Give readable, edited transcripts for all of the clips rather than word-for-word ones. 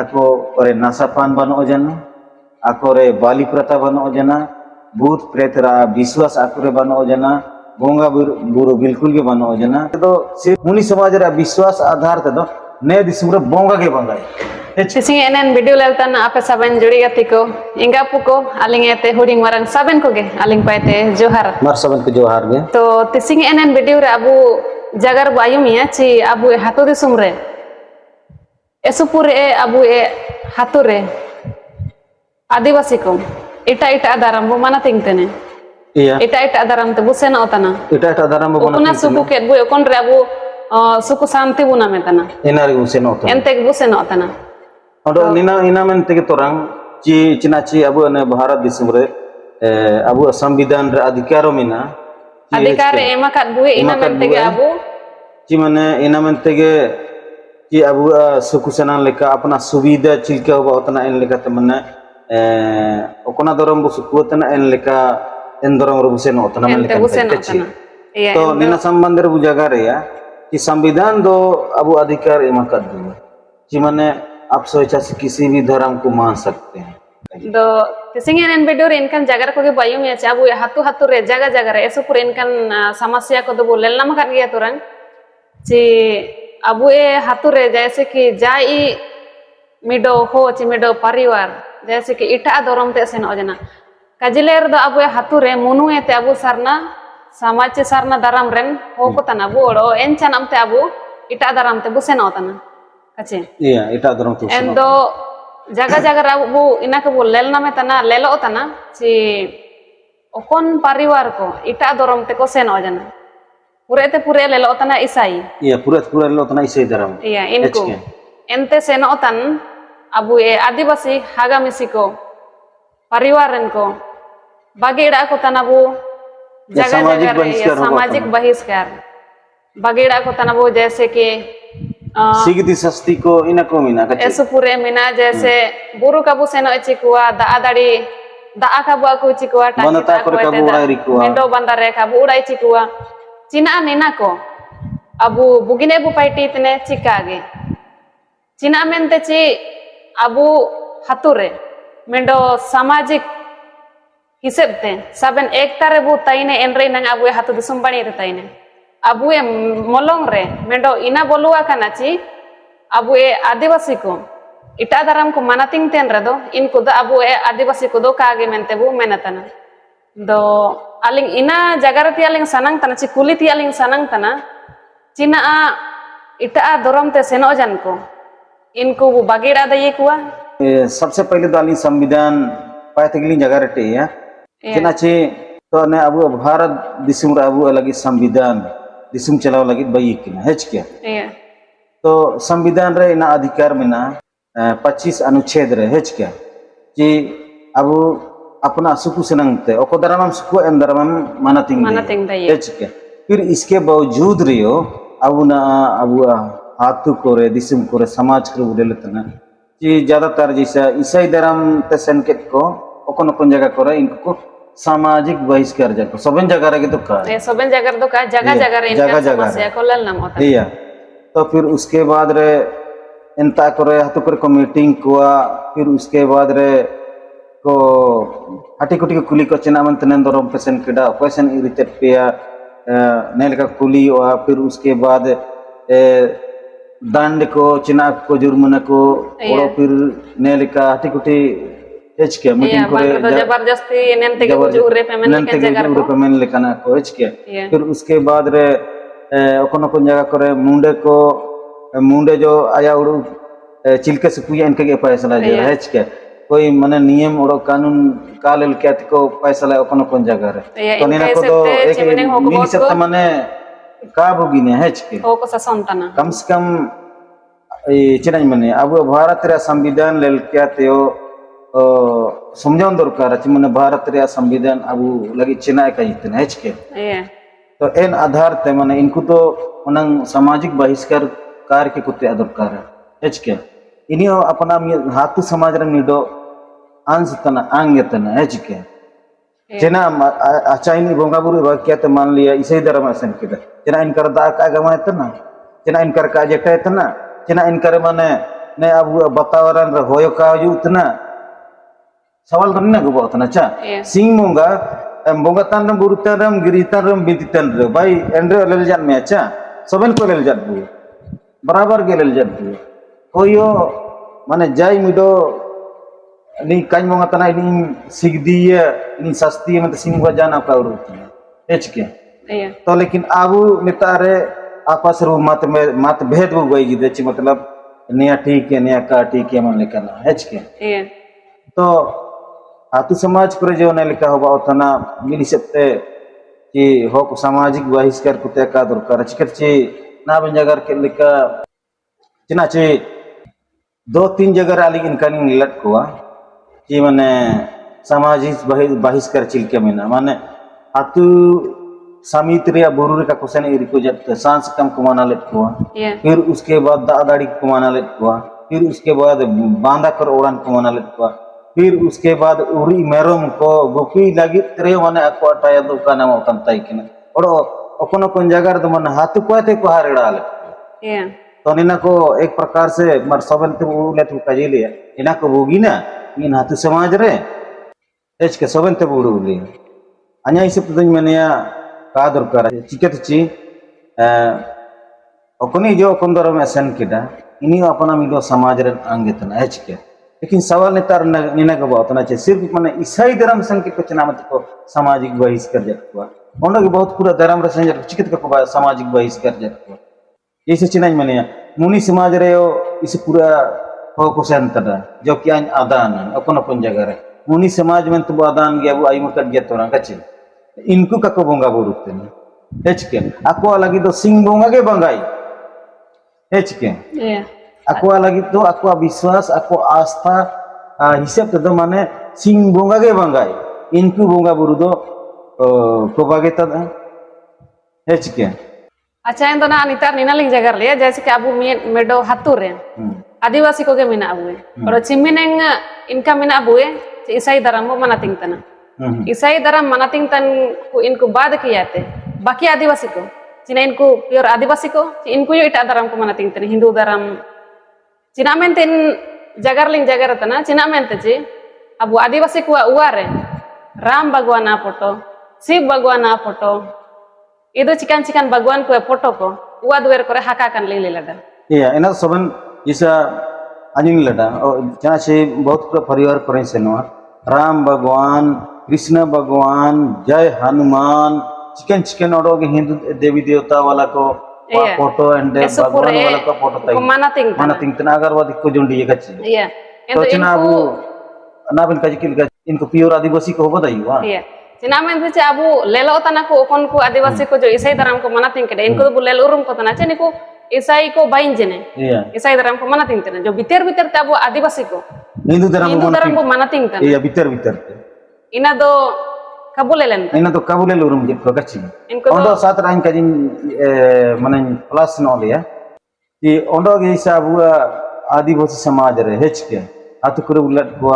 ako ore nasapan bano ojana ako re bali prata bano ojana भूत प्रेत विश्वास आकुरे बनो जना बोंगा बुरु बिल्कुल के बनो जना तो सिर्फ मुनि समाज रे विश्वास आधार ते दो ने दिसुम रे बोंगा के बंगाई Sisi enen video laltan apa saben juri gatiko inga puko aling ete huding marang saben ko ge aling paite johar mar saben ko johar ge to tising enen video re abu jagar bayu miya ci abu hatu disum re esupure abu hature adivasi ko ita adaram bu mana tingtene iya ita adaram te bu sena otana ita adaram bu mana ukuna suku ket bu kon re abu suku santi bu nametana enari bu sena otana entek bu sena otana odo ina men tege torang ci cina ci abu ne bharat disum re abu संविधान रे अधिकारो मिना अधिकार emakat bu ina men tege abu ci mane ina men tege ci abu suku senan leka अपना सुविधा चिलका होबा otana en leka te mane okona dorom bu sukutana en leka en dorom ru busen otana men leka to nina sambandher bu jaga re ya कि संविधान दो अबु अधिकार emakat du कि माने आप सोचा से किसी भी धर्म को मान सकते हैं दो तिसिंग एन बेडोर इनकन जगह को के बायु में चाबु हातु हातु रे जगह रे ऐसो पूरे इनकन समस्या को तो बोलेल नाम कर गया तुरंग ची अबु हातु रे जैसे कि जाई मिडो हो ची मिडो परिवार जैसे कि इटा धर्म ते सेन ओजना काजिलेर दो अबु हातु रे मुनु एते अबु सरना समाज चे सरना धर्म रेन हो को तना बोड़ो एन चनम ते अबु इटा धर्म ते बुसेन ओतना अच्छे iya इटा धर्म ते एंदो जगह अबु इना को बोलेल नामे तना लेलो तना ची ओकोन परिवार को इटा धर्म ते को सेन ओजना पूरे लेलो तना ईसाई iya पूरे लेलो तना ईसाई धर्म iya इनको एंते सेन ओतन अबु आदिवासी हागामिसी को परिवार को बगेड़ा को तनाबु जगह सामाजिक बहिष्कार बगेड़ा को तनाबु जैसे कि सिगदी सस्ती को इनको मिना ऐसो पूरे मिना जैसे बुरु काबु सेनो चिकुआ दादाड़ी दा काबु को चिकुआ बनता को काबु उड़ाई रिकुआ मिंडो बंदारे काबु उड़ाई चिकुआ चिना नेना को अबु बुगिने बु पाइटी इतने चिकागे चिना मेनते ची अबु हातुरे मिंडो सामाजिक हिसाब ते सबन एक तारे बु ताइने एनरे नंग अबु हातु दिसुम बणी रे ताइने अबु मोलोंग रे मिंडो इना बोलुआ काना ची अबु आदिवासी को इटा धर्म को मनातिंग तेन रदो इनको द अबु आदिवासी को दो कागे मेनते बु मेनतना दो अलिंग इना जगरती अलिंग सनंग तना ची कुलिती अलिंग सनंग तना चिना इटा धर्म ते सेनो जन को इनको वो बगेड़ा दये कुआ सबसे पहले तो अली संविधान पाए तगली जगह रटे या चिना ची तो ने अबु भारत दिसुम रे अबु लगी संविधान दिसुम चलाव लगी बई किना हेच क्या तो संविधान रे इना अधिकार मिना 25 अनुच्छेद रे हेच क्या जी अबु अपना सुकु सनंगते ओको धर्मम सुकु एम धर्मम मानतिंग हेच क्या फिर इसके बावजूद रियो अबु ना अबु हाथु कोरे दिसुम कोरे समाज को बुलेलतना जी ज्यादातर जैसा ईसाई धर्म ते संकेत को ओकोन ओकोन जगह कोरे इनको सामाजिक बहिष्कार जाको सबन जगह रे तो का सबन जगह तो का जगह रे इनका समस्या को लल नाम होता है तो फिर उसके बाद रे इंता करे हाथु करे को मीटिंग कोआ फिर उसके बाद रे को हटी कुटी को कुली को चिना मन तने दरम पेशन केडा क्वेश्चन इरिटेट पेया नेल का कुली और फिर उसके बाद दंड को चिना को जुर्माना को और फिर नेल का हटी कुटी एच के मीटिंग करे जबरदस्ती नेनते के जुरे पेमेंट लेकाना को एच के फिर उसके बाद रे ओकोन ओकोन जगह करे मुंडे जो आया उड़ू चिलके से पुया इनके फैसला जो एच के कोई माने नियम और कानून कालेल केत को फैसला ओकोन ओकोन जगह रे तो नेना को तो एक मिनी सत्ता माने का बुगिने हेच के ओ को संताना कम से कम चिना माने अब भारत रे संविधान लेल क्या तेओ समझाउन दरकार अछि माने भारत रे संविधान अब लगी चिना का इतने हेच के तो एन आधार ते माने इनको तो उनंग सामाजिक बहिष्कार कार्य के कुते दरकार हेच के इनियो अपना हाथु समाज रे निडो अंश तना आंग तना हेच के जेना आचाइनी बोंगा बुरु वाक्य ते मान लिया इसे धर्म असन के जेना इनकर दा का गमा तना जेना इनकर का जेटा तना जेना इनकर माने ne abu batawaran re hoyo ka ju utna sawal to na go utna cha Iya. sing monga bonga tan ram burutan ram giritan ram bintitan re bai endre lel jan me cha soben ko lel jan bu barabar ge lel jan bu hoyo mane jai mido ni kañ monga tana ini sigdiya ini sastiya mate sing wajana ka urut hechke Iya. तो लेकिन आबू नेतारे आपस रू मत भेद वो गई गिदे ची मतलब नया ठीक है नया का ठीक है मन लेकर ना है के Iya. तो आतु समाज पर जो ने लिखा होगा उतना मिली सकते कि हो को सामाजिक बहिष्कार कुते का दरकार चिकत ची ना बन जगर के लिखा चिना ची 2-3 जगह आली इनका नहीं लट हुआ कि माने सामाजिक बहिष्कार चिलके में ना माने आतु सामित्रिया बुरुरे का क्वेश्चन इरिको जब सांस कम कमाना लेट हुआ Iya. फिर उसके बाद दादाड़ी कमाना लेट हुआ फिर उसके बाद बांधा कर ओड़ान कमाना लेट हुआ फिर उसके बाद उरी मेरम को गुपी लगी तेरे माने अको अटाया दो का नाम उतन ताई के और अपन अपन जगह तो मन हाथ को आते को हारेड़ा ले Iya. तो निना को एक प्रकार से मर सबन ते उले तू कजेले इना को होगी ना इन हाथ समाज रे एच के सबन ते बुड़ुली अन्या इसे पतन मनेया का दरकार चिकत ची ओकनी जो कंदर में सन किदा इनी अपना मिलो समाज रे अंगे तना एच के लेकिन सवाल ने तार निना को बात ना सिर्फ माने ईसाई धर्म संग के कुछ नाम को सामाजिक बहिष्कार जतवा ओंडो के बहुत पूरा धर्म रे संग चिकत को सामाजिक बहिष्कार जतवा इसे चिनाई मने मुनि समाज रे इस पूरा हो को सेंटर जो कि आदान अपन अपन जगह रे मुनि समाज में तो आदान गया वो आई मकर गया तोरा कचे इनको kako bonga buruten hechke aku lagi do sing bonga ge bangai hechke Iya. aku lagi do aku विश्वास aku आस्था हिसाब तो माने sing bonga ge bangai इनको bonga buru do ko bage ta hechke अच्छा इन दोनों नितार निनालिंग जगह ले जैसे कि अबू मेडो हाथुर है आदिवासी को के मिना अबू है और चिमिनेंग इनका मिना अबू है ईसाई धर्म को मनातिंग तना ईसाई धर्म मनातिंग तन को इनको बाद किया थे बाकी आदिवासी को चिना इनको प्योर आदिवासी को इनको यो इटा धर्म को मनातिंग तना हिंदू धर्म चिना में इन जगह लिंग जगह तना चिना में ची अबू आदिवासी को उवारे राम भगवान फोटो शिव भगवान photo itu cikan baguan kue foto ko uad wer kore haka kan lele lada iya ena soban isa anjing lada jana se बहुत पूरा परिवार करे से नो राम भगवान कृष्ण भगवान जय हनुमान चिकन ओडो के हिंदू देवी देवता वाला को फोटो एंड भगवान वाला को फोटो ताई mana ting तना अगर वो दिक्को जुंडी ये कच्ची iya तो चना वो ना बिन कजिकिल इनको प्योर आदिवासी को बताई वा iya Cina men tu abu lelo tanah ko kon ko adivasi ko jo isai daram ko manating kede inko bu lelo urum ko tanah ceni ko isai ko bain jene iya isai daram ko manating tena jo biter ta abu adivasi ko hindu daram ko manating tena iya biter ina do kabulelen ina to kabulel urum je ko kacci inko ondo sat rain kajin manen plus no le ya ki ondo ge isa abu आदिवासी समाज रे हेच के आतु करे उलट को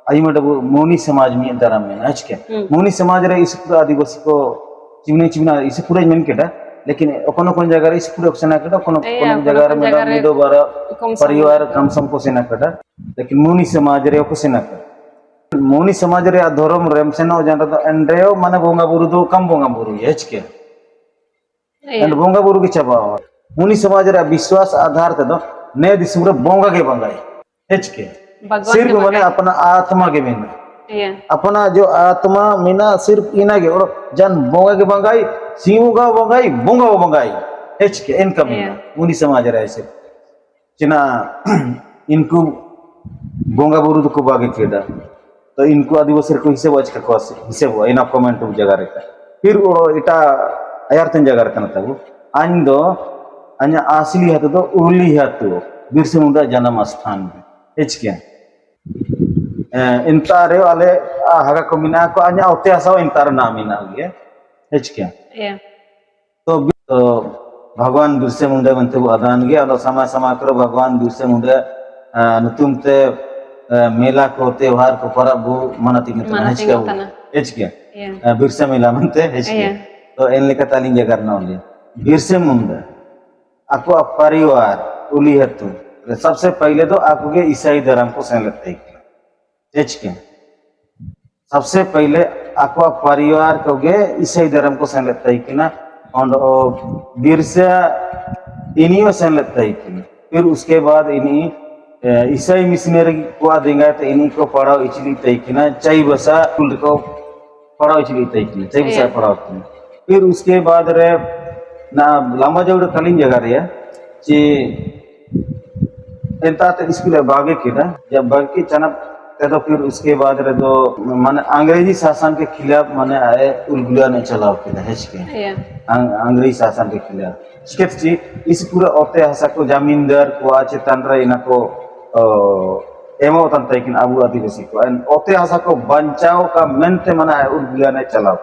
आई मतलब मोनी समाज में धर्म में आज के मोनी समाज रे इस पूरा आदिवासी को चिमना इस पूरा मन केटा लेकिन अपन जगह रे इस पूरा सेना केटा अपन जगह रे में दो बार परिवार कम सम को सेना केटा लेकिन मोनी समाज रे को सेना केटा मोनी समाज रे धर्म रेम सेना जान तो एंड्रेओ माने बोंगा बुरु दो कम बोंगा बुरु हेच के एंड बोंगा बुरु के चबा मोनी समाज रे विश्वास आधार ते दो ने दिसुरे बोंगा के बंगाई हेच के सिर्फ माने अपना आत्मा के बिना अपना जो आत्मा मीना सिर्फ इना के और जन बोंगा के बंगाई सीऊगा बंगाई बोंगा बंगाई एच के इनका मीना उनी समाज रहे से चिना इनको बोंगा बुरु को बागे केदा तो इनको आदिवासी को हिसाब आज का हिसाब इन कमेंट जगह रे फिर इटा अयारतन जगह रखना था वो अंदो अन्य असली है तो उर्ली है तो बिरसा मुंडा जन्म स्थान में एच के इंतारे वाले हागा को मिना को अन्य इतिहास इंतार नाम इना गया एच के तो भगवान बिरसा मुंडा बनते वो अदान गया और समय करो भगवान बिरसा मुंडा नुतुम ते मेला को त्योहार को परब वो मनाती है एच के बिरसा मेला मनते एच के तो इन लेकर तालिंग जगह ना ले बिरसा मुंडा aku परिवार उली हतु सबसे पहले तो आपके ईसाई धर्म को सेन लेते हैं हेच के सबसे पहले आपका परिवार को गे ईसाई धर्म को सेन लेते हैं ना और बिरसा इन्हीं सेन लेते हैं फिर उसके बाद इन्हीं ईसाई मिशनरी को आ देंगे तो इन्हीं को पढ़ाओ इचली तय ना चाई बसा कुल को पढ़ाओ इचली तय चाई बसा पढ़ाओ फिर उसके बाद रे ना लंबा जगह कलिंग जगह रे ची एंता तो स्कूल बागे की ना जब बागे की चना तो फिर उसके बाद रे तो माने अंग्रेजी शासन के खिलाफ माने आए उलगुलिया ने चलाओ के हेच के अंग्रेजी शासन के खिलाफ स्केच ची इस पूरा ओते हसा को जमींदार को आचे तंत्र इना को एमो तंत्र किन अबू आदिवासी को एंड ओते हसा को बंचाओ का मेंटे माने आए उलगुलिया ने चलाओ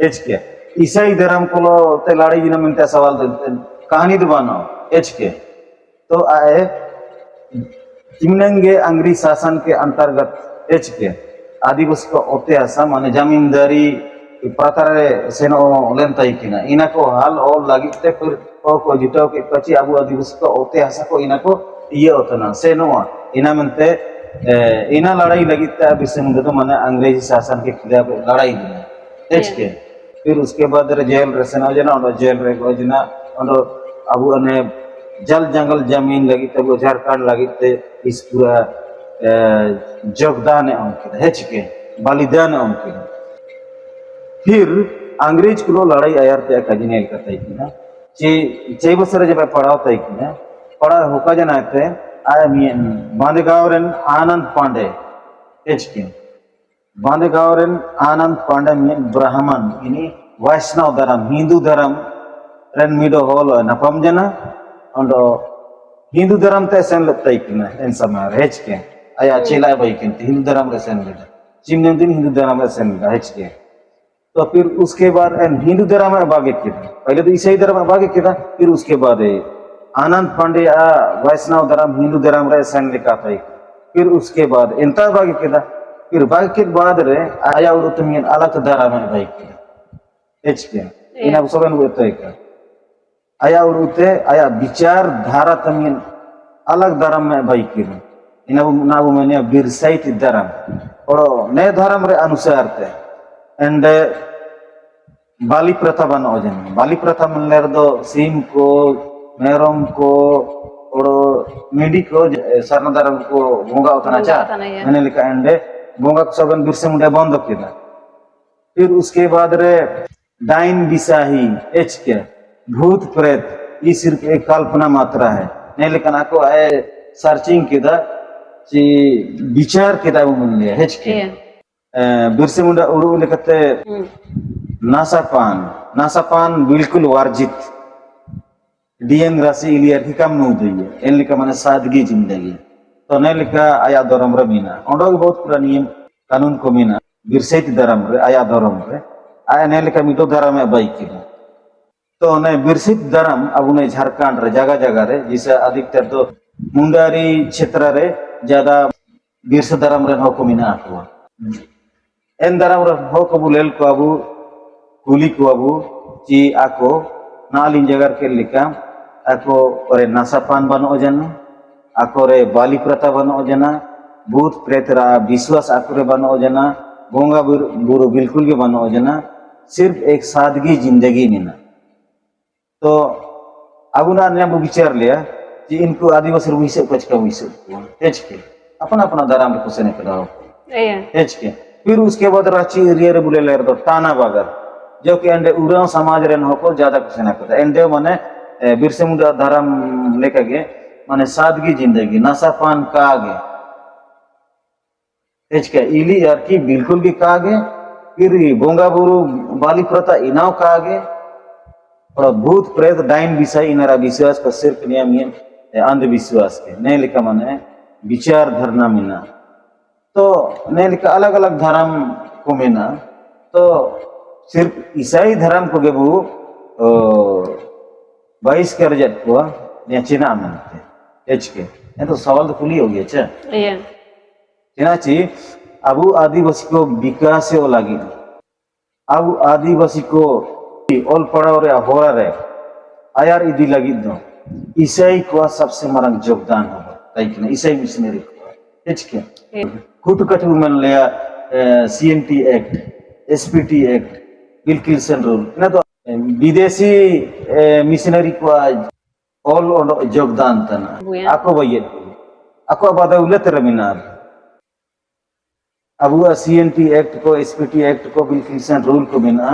हेच के ईसाई धर्म को ते लड़ाई जिना मिलते सवाल कहानी दबानो एच के तो आए चिमनंगे अंग्रेजी शासन के अंतर्गत एच के आदिवासी को ओते आसा माने जमींदारी प्रतारे सेनो लेनता इकिना इना को हाल और लागिते फिर को जितो के पची अबू आदिवासी को ओते आसा को इना को ये होतना सेनो इना मनते इना लड़ाई लगिते बिसे मुंडे तो माने अंग्रेजी शासन के खिलाफ लड़ाई दिना एच के फिर उसके बाद जेल रे सेना जना और जेल रे को जना और अबू ने जल जंगल जमीन लगी तब झारखंड लगी थे इस पूरा योगदान उनके हेच के बलिदान उनके फिर अंग्रेज को लड़ाई आयर ते कजनेल करता है ना चे बसरे जब पढ़ाओ तय कि ना पढ़ा होका जना थे आय मियन बांदेगांव रेन आनंद पांडे हेच के बांदेगांव रेन आनंद पांडे मियन ब्राह्मण इनी वैष्णव धर्म हिंदू धर्म रेन मिडो होल नपम जना और हिंदू धर्म ते सेन लेता इकना इन समय हेच के आया चेला भाई के हिंदू धर्म रे सेन लेता चिमने दिन हिंदू धर्म रे सेन लेता हेच के तो फिर उसके बाद हिंदू धर्म में बागे किया पहले तो ईसाई धर्म में बागे किया फिर उसके बाद आनंद पांडे वैष्णव धर्म हिंदू धर्म रे सेन लिखा था फिर उसके बाद इंता बागे किया फिर बागे के बाद रे आया और तुम अलग धर्म में भाई किया हेच के इना सबन होते है आया और उते आया विचार धारा तमिन अलग धर्म में भाई की इन नाबू मैंने बिरसाई धर्म और नए धर्म रे अनुसार थे एंड बाली प्रथा बनो जन बाली प्रथा मन ले दो सीम को मेरम को और मिडी को सरना धर्म को बोंगा उतना चा मैंने लिखा एंड बोंगा को सबन बिरसे मुंडे बंद किया फिर उसके बाद रे डाइन बिसाही एच के भूत प्रेत ये सिर्फ एक कल्पना मात्रा है नहीं लेकिन आपको आए सर्चिंग किया कि विचार किताब मिल लिया हेच के बिरसे मुंडा उड़ू लिखते नासापान बिल्कुल वर्जित डीएन राशि इलियर की कम नहीं हुई है इन लिखा मैंने सादगी जिंदगी तो नहीं लिखा आया धर्म रे मीना और बहुत पूरा नियम कानून को मीना बिरसे धर्म रे आया धर्म रे आया नहीं लिखा मिटो धर्म में बाई की तो ने बिरसित धर्म अब उन्हें झारखंड रे जगह जगह रे जिसे अधिकतर तो मुंडारी क्षेत्र रे ज्यादा बिरस धर्म रे हो मिना आकुआ एन धर्म रे हो को बुलेल को अबू कुली को अबू ची आको नालिन जगह के लिखा आको रे नासापान बनो जना आको रे बाली प्रथा बनो जना भूत प्रेत रा विश्वास आको रे बनो जना बोंगा बुरु बिल्कुल के बनो जना सिर्फ एक सादगी जिंदगी मिना तो अब ने विचार लिया कि इनको आदिवासी विषय पचका विषय हेच के अपना अपना धर्म को सेने कराओ हेच के फिर उसके बाद रांची एरिया रे बुले लेर दो ताना बागर जो कि एंडे उराव समाज रे न को ज्यादा कुछ ना करता एंडे माने बिरसे मुंडा धर्म लेके गे माने सादगी जिंदगी नशापान का आगे हेच के इली यार की बिल्कुल भी का आगे फिर बोंगा बुरु बाली प्रथा इनाव का आगे और भूत प्रेत डाइन विषय इनारा विश्वास का सिर्फ नियम अंधविश्वास के नहीं लिखा माने विचार धरना मिना तो नहीं लिखा अलग अलग धर्म को मिना तो सिर्फ ईसाई धर्म को गेबू 22 के रजत को ने चिना मनते एच के ये तो सवाल तो खुली हो गया चिना ची अबू आदिवासी को विकास हो लगी अबू आदिवासी को ओल पड़ाव रे होरा रे आयार इदी लगी दो ईसाई को सबसे मरंग योगदान होगा taikna isai missionary ko hechke Iya. kutu katu man leya CNT Act SPT Act Bill Clinton rule na to विदेशी मिशनरी को ऑल योगदान तना Buya. ako bayet ako abada ulat raminar abu CNT Act को SPT Act को bill Clinton rule को बिना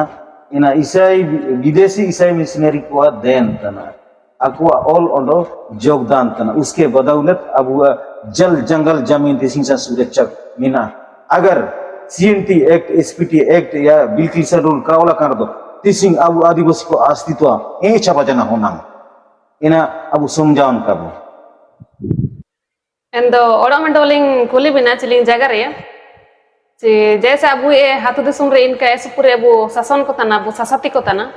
ina isai विदेशी ईसाई मिशनरी को देन तना ako all ondo योगदान तना उसके बदौलत अबु जल जंगल जमीन देसिंग सा सुरक्षा मिना अगर CNT Act SPT Act या बिल क्लिंटन रूल का ओला कर दो तिसिंग अबु आदिवासी को अस्तित्व ए छबजना होना ina abu somjaon kabu Endo orang mendoling kuli bina ciling jagar ya. Si jasa abu hatu disum re inka esupure abu sason ko tana abu sasati ko tana.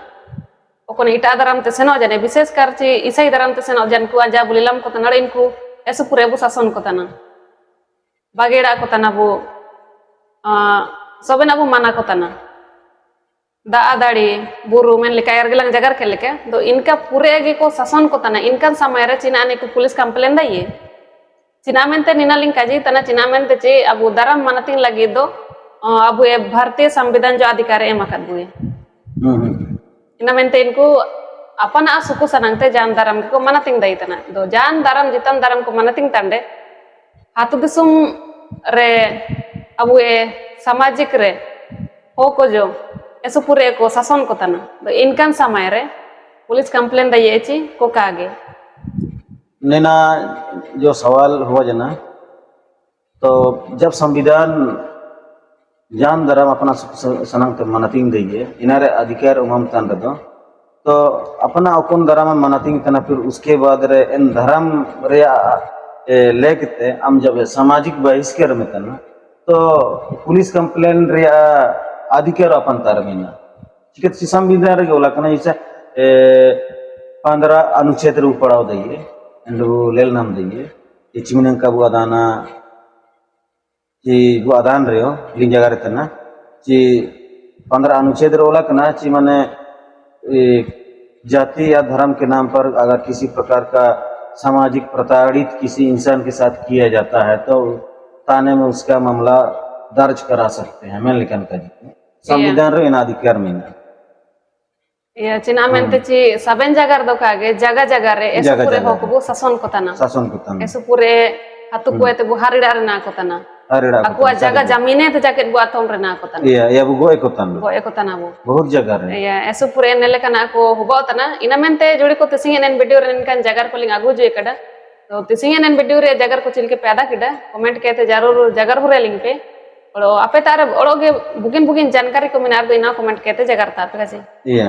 Okon ita daram te seno jane bises karci isai daram te seno jan ku aja bulilam ko tana inku esupure abu sason ko tana. Bagera ko tana abu soben abu mana ko tana. Da adari buru men lika air gelang jagar ke lika do inka pure agi ko sason ko tana inkan samaya cina ane ku pulis complain da ye cina mente nina ling kaji tana cina mente ce abu daram manating lagi do abu भारतीय संविधान जो अधिकार emakat bu ina mente inku apa na suku sanangte jan daram ko manating dai tana do jan daram jitan daram ko manating tande hatu disum re abu samajik re ho ko jo eso पूरे को शासन को तना तो इनकन समय रे police complain दे ये ची को कागे नैना जो सवाल हुआ जना तो जब संविधान जान दरम अपना सनंग मनातिंग दइए इनारे अधिकार उमम तन रदो तो अपना अकुन दरम मनातिंग तना फिर उसके बाद रे इन धर्म रे लेकते हम जब सामाजिक बहिष्कार में तना तो पुलिस कंप्लेन रे अधिकार अपन तारमीना चिकित संविधान रे गोला कना इसे 15 अनुच्छेद रू पड़ाव दइए एंडो लेल नाम दइए इचिमिन का बु अदाना जी बु अदान रे हो लिंग जगह रे तना जी 15 अनुच्छेद रोला कना ची माने जाति या धर्म के नाम पर अगर किसी प्रकार का सामाजिक प्रताड़ित किसी इंसान के साथ किया जाता है तो थाने में उसका मामला दर्ज करा सकते हैं मैं लिखन का संविधान रे अधिकार में या चिना mente ci saben jagar do kage jaga jaga re eso pure ho ko bu sason ko tana eso pure hatu ko ete bu harida re na ko tana aku jaga jamine te jaket bu atom re na ko tana iya ya bu go e ko tana bu बहुत जगह रे ya eso pure nele kana ko hubo tana ina mente jodi ko tising enen video re kan jagar ko ling agu jo ekada तो tising enen video re jagar ko chil ke पैदा किडा comment कहते जरूर jagar हुरे link पे और आपे तार ओगे बुकिन जानकारी को मिनार दो इना कमेंट कहते जगर था पे iya